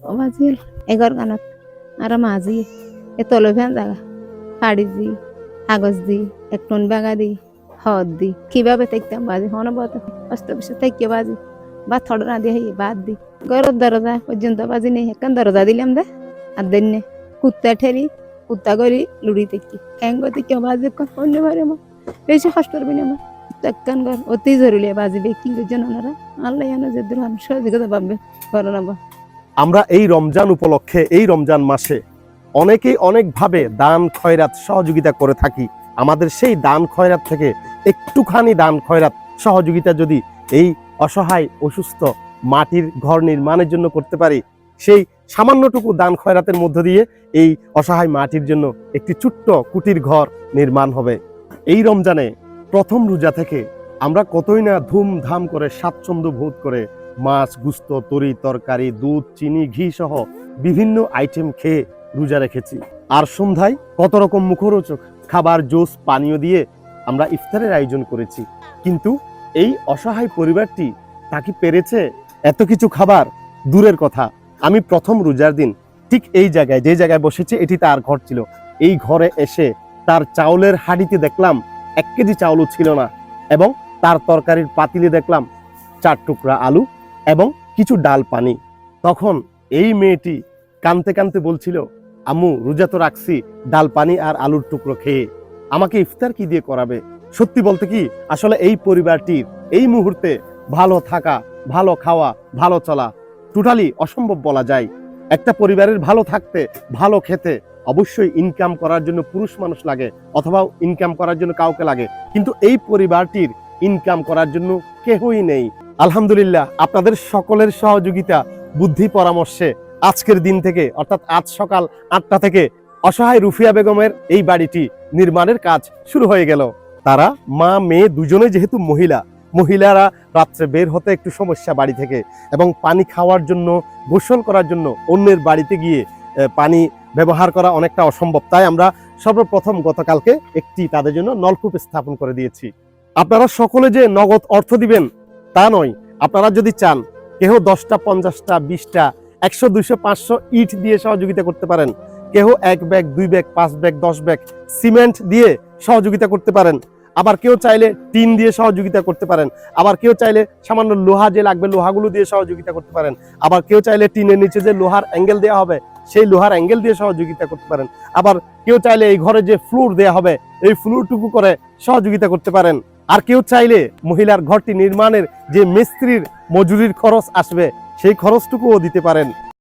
ও বাজিল এগর গানত আর মাঝি এ তলে ফ্যান জায়গা শাড়ি দি কাগজ দি এক টন বাগা দি হদ দি কিভাবে দেখতাম বাজি হন বত অস্ত বিশ থেকে বাজি বা থড় না দিয়ে বাদ দি গরর দরজা পর্যন্ত বাজি নেই একখান দরজা দিলাম দে আর দেন কুত্তা ঠেরি কুত্তা করি লুড়ি থেকে হ্যাঙ্গতি কেউ বাজি কর অন্য বারে মা বেশি কষ্ট করবি না আমার একখান ঘর অতি জরুরি বাজিবে কিন্তু জন ওনারা আল্লাহ জানে যে দূর আমি সহযোগিতা পাবে করো না। আমরা এই রমজান উপলক্ষে এই রমজান মাসে অনেকেই অনেকভাবে দান খয়রাত সহযোগিতা করে থাকি। আমাদের সেই দান খয়রাত থেকে একটুখানি দান খয়রাত সহযোগিতা যদি এই অসহায় অসুস্থ মাটির ঘর নির্মাণের জন্য করতে পারি, সেই সামান্যটুকু দান খয়রাতের মধ্য দিয়ে এই অসহায় মাটির জন্য একটি ছোট্ট কুটির ঘর নির্মাণ হবে। এই রমজানে প্রথম রোজা থেকে আমরা কতই না ধুমধাম করে স্বাচ্ছন্দ্য বোধ করে মাছ, গুস্ত, তরি তরকারি, দুধ, চিনি, ঘি সহ বিভিন্ন আইটেম খেয়ে রোজা রেখেছি। আর সন্ধ্যায় কত রকম মুখরোচক খাবার, জুস, পানীয় দিয়ে আমরা ইফতারের আয়োজন করেছি। কিন্তু এই অসহায় পরিবারটি তা কি পেরেছে এত কিছু খাবার? দূরের কথা। আমি প্রথম রোজার দিন ঠিক এই জায়গায়, যে জায়গায় বসেছে এটি তার ঘর ছিল, এই ঘরে এসে তার চাউলের হাঁড়িতে দেখলাম 1 কেজি চাউলও ছিল না, এবং তার তরকারির পাতিলে দেখলাম 4 টুকরা আলু এবং কিছু ডাল পানি। তখন এই মেয়েটি কানতে কানতে বলছিল, আম্মু রোজা তো রাখছি, ডাল পানি আর আলুর টুকরো খেয়ে আমাকে ইফতার কি দিয়ে করাবে? সত্যি বলতে কি, আসলে এই পরিবারটির এই মুহূর্তে ভালো থাকা, ভালো খাওয়া, ভালো চলা টোটালি অসম্ভব বলা যায়। একটা পরিবারের ভালো থাকতে, ভালো খেতে অবশ্যই ইনকাম করার জন্য পুরুষ মানুষ লাগে, অথবা ইনকাম করার জন্য কাউকে লাগে, কিন্তু এই পরিবারটির ইনকাম করার জন্য কেউই নেই। আলহামদুলিল্লাহ, আপনাদের সকলের সহযোগিতা, বুদ্ধি, পরামর্শে আজকের দিন থেকে অর্থাৎ আজ সকাল 8টা থেকে অসহায় রুফিয়া বেগমের এই বাড়িটি নির্মাণের কাজ শুরু হয়ে গেল। তারা মা মেয়ে দুজনে যেহেতু মহিলারা রাত্রে বের হতে একটু সমস্যা বাড়ি থেকে, এবং পানি খাওয়ার জন্য, গোসল করার জন্য অন্যের বাড়িতে গিয়ে পানি ব্যবহার করা অনেকটা অসম্ভব। তাই আমরা সর্বপ্রথম গতকালকে একটি তাদের জন্য নলকূপ স্থাপন করে দিয়েছি। আপনারা সকলে যে নগদ অর্থ দিবেন তা নয়, আপনারা যদি চান কেহ 10টা, 50টা, 20টা, 100, 200, 500 ইট দিয়ে সহযোগিতা করতে পারেন, কেহ 1 bag, 2 bag, 5 bag, 10 bag cement দিয়ে সহযোগিতা করতে পারেন, আবার কেউ চাইলে টিন দিয়ে সহযোগিতা করতে পারেন, আবার কেউ চাইলে সামান্য লোহা যে লাগবে লোহাগুলো দিয়ে সহযোগিতা করতে পারেন, আবার কেউ চাইলে টিনের নিচে যে লোহার অ্যাঙ্গেল দেওয়া হবে সেই লোহার অ্যাঙ্গেল দিয়ে সহযোগিতা করতে পারেন, আবার কেউ চাইলে এই ঘরে যে ফ্লোর দেওয়া হবে এই ফ্লোরটুকু করে সহযোগিতা করতে পারেন, আর কেউ চাইলে মহিলার ঘরটি নির্মাণের যে মিস্ত্রির মজুরির খরচ আসবে সেই খরচটুকুও দিতে পারেন।